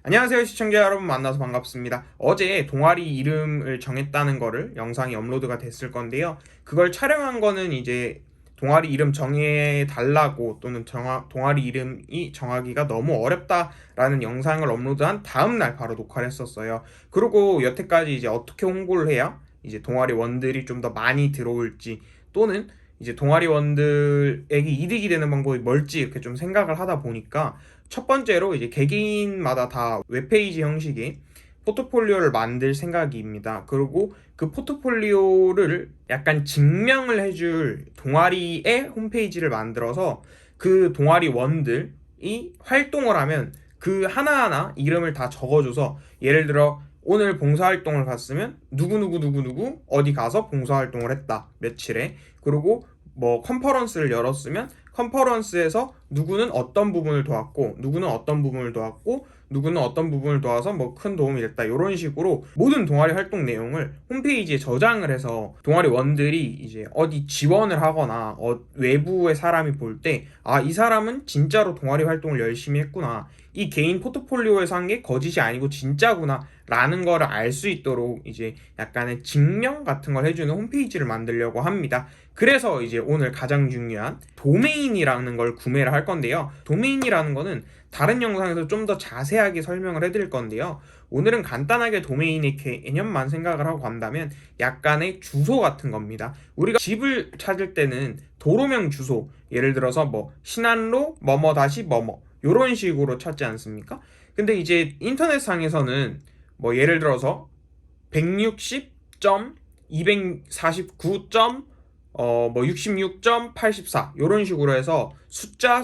안녕하세요 시청자 여러분, 만나서 반갑습니다. 어제 동아리 이름을 정했다는 거를 영상이 업로드가 됐을 건데요. 그걸 촬영한 거는 이제 동아리 이름 정해달라고 또는 동아리 이름이 정하기가 너무 어렵다라는 영상을 업로드한 다음날 바로 녹화를 했었어요. 그리고 여태까지 이제 어떻게 홍보를 해야 이제 동아리원들이 좀 더 많이 들어올지, 또는 이제 동아리원들에게 이득이 되는 방법이 뭘지 이렇게 좀 생각을 하다 보니까, 첫 번째로 이제 개개인마다 다 웹페이지 형식의 포트폴리오를 만들 생각입니다. 그리고 그 포트폴리오를 약간 증명을 해줄 동아리의 홈페이지를 만들어서 그 동아리원들이 활동을 하면 그 하나하나 이름을 다 적어줘서, 예를 들어 오늘 봉사활동을 갔으면 누구누구 어디 가서 봉사활동을 했다 며칠에, 그리고 뭐 컨퍼런스를 열었으면 컨퍼런스에서 누구는 어떤 부분을 도왔고 누구는 어떤 부분을 도왔고 누구는 어떤 부분을 도와서 뭐 큰 도움이 됐다, 이런 식으로 모든 동아리 활동 내용을 홈페이지에 저장을 해서 동아리원들이 이제 어디 지원을 하거나 외부의 사람이 볼 때, 아, 이 사람은 진짜로 동아리 활동을 열심히 했구나, 이 개인 포트폴리오에서 한 게 거짓이 아니고 진짜구나 라는 거를 알 수 있도록 이제 약간의 증명 같은 걸 해주는 홈페이지를 만들려고 합니다. 그래서 이제 오늘 가장 중요한 도메인이라는 걸 구매를 할 건데요. 도메인이라는 거는 다른 영상에서 좀 더 자세하게 설명을 해드릴 건데요. 오늘은 간단하게 도메인의 개념만 생각을 하고 간다면 약간의 주소 같은 겁니다. 우리가 집을 찾을 때는 도로명 주소, 예를 들어서 뭐 신안로 뭐뭐 다시 뭐뭐 이런 식으로 찾지 않습니까? 근데 이제 인터넷상에서는 뭐 예를 들어서 160.249. 뭐 66.84 이런 식으로 해서 숫자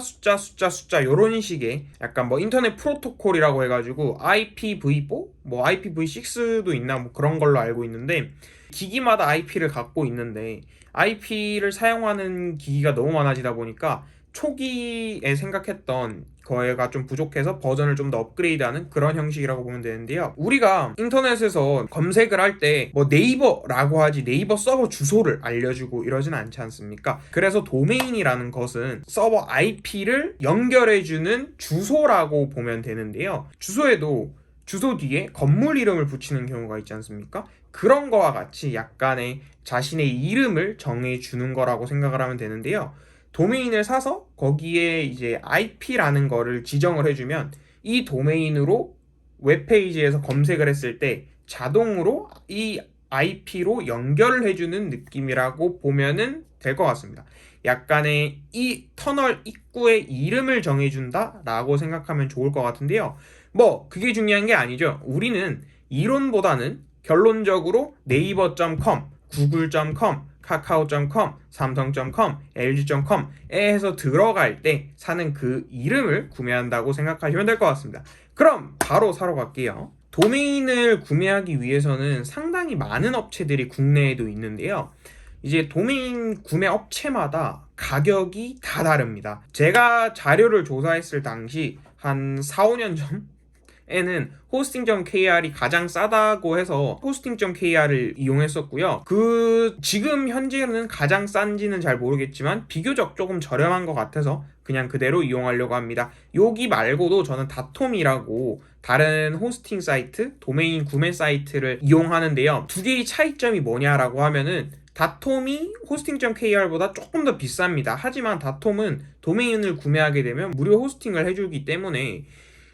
이런 식의 약간 뭐 인터넷 프로토콜이라고 해가지고 IPv4 뭐 IPv6도 있나 뭐 그런 걸로 알고 있는데, 기기마다 IP를 갖고 있는데 IP를 사용하는 기기가 너무 많아지다 보니까 초기에 생각했던 거가 좀 부족해서 버전을 좀 더 업그레이드하는 그런 형식이라고 보면 되는데요. 우리가 인터넷에서 검색을 할 때 뭐 네이버라고 하지 네이버 서버 주소를 알려주고 이러진 않지 않습니까? 그래서 도메인이라는 것은 서버 IP를 연결해주는 주소라고 보면 되는데요. 주소에도 주소 뒤에 건물 이름을 붙이는 경우가 있지 않습니까? 그런 거와 같이 약간의 자신의 이름을 정해주는 거라고 생각을 하면 되는데요. 도메인을 사서 거기에 이제 IP라는 거를 지정을 해주면 이 도메인으로 웹페이지에서 검색을 했을 때 자동으로 이 IP로 연결을 해주는 느낌이라고 보면은 될 것 같습니다. 약간의 이 터널 입구의 이름을 정해준다 라고 생각하면 좋을 것 같은데요. 뭐 그게 중요한 게 아니죠. 우리는 이론보다는 결론적으로 네이버.com, 구글.com, 카카오.com, 삼성.com, LG.com에 해서 들어갈 때 사는 그 이름을 구매한다고 생각하시면 될 것 같습니다. 그럼 바로 사러 갈게요. 도메인을 구매하기 위해서는 상당히 많은 업체들이 국내에도 있는데요. 이제 도메인 구매 업체마다 가격이 다 다릅니다. 제가 자료를 조사했을 당시 한 4, 5년 전 에는 호스팅.kr이 가장 싸다고 해서 호스팅.kr을 이용했었고요. 지금 현재는 가장 싼지는 잘 모르겠지만 비교적 조금 저렴한 것 같아서 그냥 그대로 이용하려고 합니다. 여기 말고도 저는 다톰이라고 다른 호스팅 사이트, 도메인 구매 사이트를 이용하는데요. 두 개의 차이점이 뭐냐라고 하면은, 다톰이 호스팅.kr보다 조금 더 비쌉니다. 하지만 다톰은 도메인을 구매하게 되면 무료 호스팅을 해주기 때문에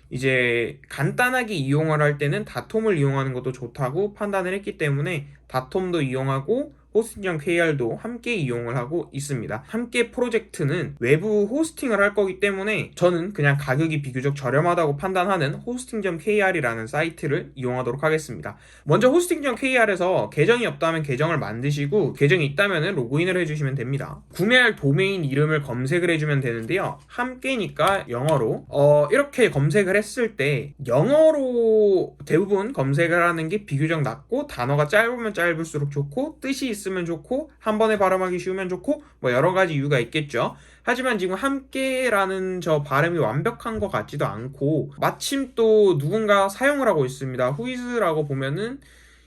이제 간단하게 이용을 할 때는 다톰을 이용하는 것도 좋다고 판단을 했기 때문에 다톰도 이용하고 호스팅.kr도 함께 이용을 하고 있습니다. 함께 프로젝트는 외부 호스팅을 할 거기 때문에 저는 그냥 가격이 비교적 저렴하다고 판단하는 호스팅.kr이라는 사이트를 이용하도록 하겠습니다. 먼저 호스팅.kr에서 계정이 없다면 계정을 만드시고, 계정이 있다면 로그인을 해주시면 됩니다. 구매할 도메인 이름을 검색을 해주면 되는데요. 함께니까 영어로 이렇게 검색을 했을 때 영어로 대부분 검색을 하는 게 비교적 낫고, 단어가 짧으면 짧을수록 좋고 뜻이 있으면 좋고 한 번에 발음하기 쉬우면 좋고 뭐 여러 가지 이유가 있겠죠. 하지만 지금 함께라는 저 발음이 완벽한 것 같지도 않고, 마침 또 누군가 사용을 하고 있습니다. 후이즈라고 보면은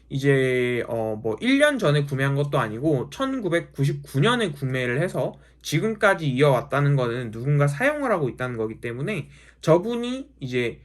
이제 뭐 1년 전에 구매한 것도 아니고 1999년에 구매를 해서 지금까지 이어왔다는 거는 누군가 사용을 하고 있다는 거기 때문에, 저분이 이제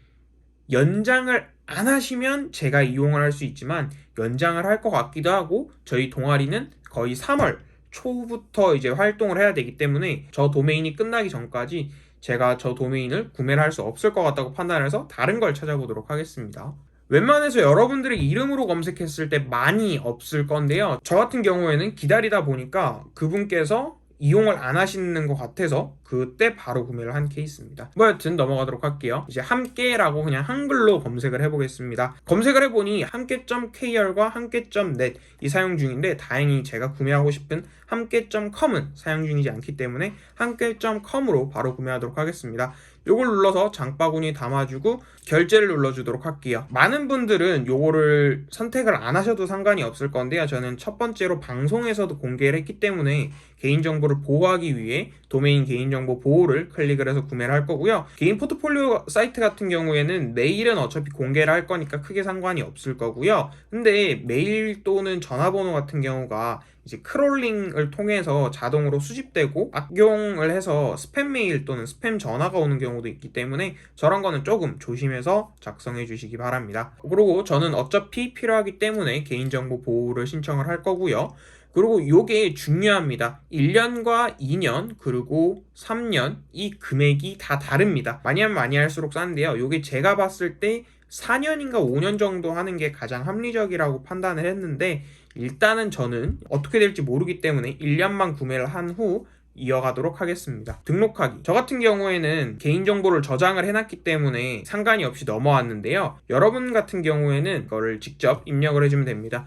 연장을 안 하시면 제가 이용을 할 수 있지만 연장을 할 것 같기도 하고 저희 동아리는 거의 3월 초부터 이제 활동을 해야 되기 때문에 저 도메인이 끝나기 전까지 제가 저 도메인을 구매를 할 수 없을 것 같다고 판단해서 다른 걸 찾아보도록 하겠습니다. 웬만해서 여러분들의 이름으로 검색했을 때 많이 없을 건데요. 저 같은 경우에는 기다리다 보니까 그분께서 이용을 안 하시는 것 같아서 그때 바로 구매를 한 케이스입니다. 뭐 여튼 넘어가도록 할게요. 이제 함께라고 그냥 한글로 검색을 해보겠습니다. 검색을 해보니 함께.kr과 함께.net 이 사용 중인데 다행히 제가 구매하고 싶은 함께.com은 사용 중이지 않기 때문에 함께.com으로 바로 구매하도록 하겠습니다. 요걸 눌러서 장바구니에 담아주고 결제를 눌러주도록 할게요. 많은 분들은 요거를 선택을 안 하셔도 상관이 없을 건데요. 저는 첫 번째로 방송에서도 공개를 했기 때문에 개인정보를 보호하기 위해 도메인 개인정보 보호를 클릭을 해서 구매를 할 거고요. 개인 포트폴리오 사이트 같은 경우에는 메일은 어차피 공개를 할 거니까 크게 상관이 없을 거고요. 근데 메일 또는 전화번호 같은 경우가 이제 크롤링을 통해서 자동으로 수집되고 악용을 해서 스팸 메일 또는 스팸 전화가 오는 경우도 있기 때문에 저런 거는 조금 조심해서 작성해 주시기 바랍니다. 그리고 저는 어차피 필요하기 때문에 개인정보 보호를 신청을 할 거고요. 그리고 요게 중요합니다. 1년과 2년 그리고 3년 이 금액이 다 다릅니다. 많이 하면 많이 할수록 싼데요. 요게 제가 봤을 때 4년인가 5년 정도 하는 게 가장 합리적이라고 판단을 했는데 일단은 저는 어떻게 될지 모르기 때문에 1년만 구매를 한 후 이어가도록 하겠습니다. 등록하기. 저 같은 경우에는 개인정보를 저장을 해놨기 때문에 상관이 없이 넘어왔는데요. 여러분 같은 경우에는 그거를 직접 입력을 해주면 됩니다.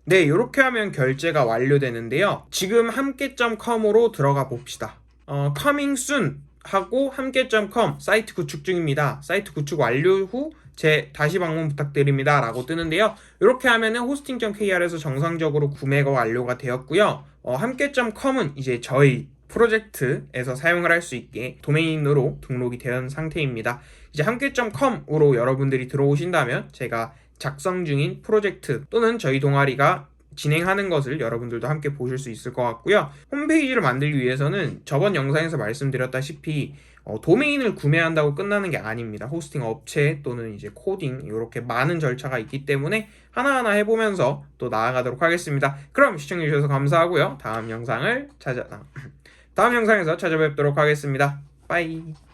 네, 이렇게 하면 결제가 완료되는데요. 지금 함께.com으로 들어가 봅시다. coming soon 하고 함께.com 사이트 구축 중입니다. 사이트 구축 완료 후 다시 방문 부탁드립니다 라고 뜨는데요. 이렇게 하면은 hosting.kr에서 정상적으로 구매가 완료가 되었고요. 함께.com은 이제 저희 프로젝트에서 사용을 할 수 있게 도메인으로 등록이 된 상태입니다. 이제 함께.com으로 여러분들이 들어오신다면 제가 작성 중인 프로젝트 또는 저희 동아리가 진행하는 것을 여러분들도 함께 보실 수 있을 것 같고요. 홈페이지를 만들기 위해서는 저번 영상에서 말씀드렸다시피 도메인을 구매한다고 끝나는 게 아닙니다. 호스팅 업체 또는 이제 코딩 이렇게 많은 절차가 있기 때문에 하나하나 해보면서 또 나아가도록 하겠습니다. 그럼 시청해주셔서 감사하고요. 다음 영상에서 찾아뵙도록 하겠습니다. 빠이.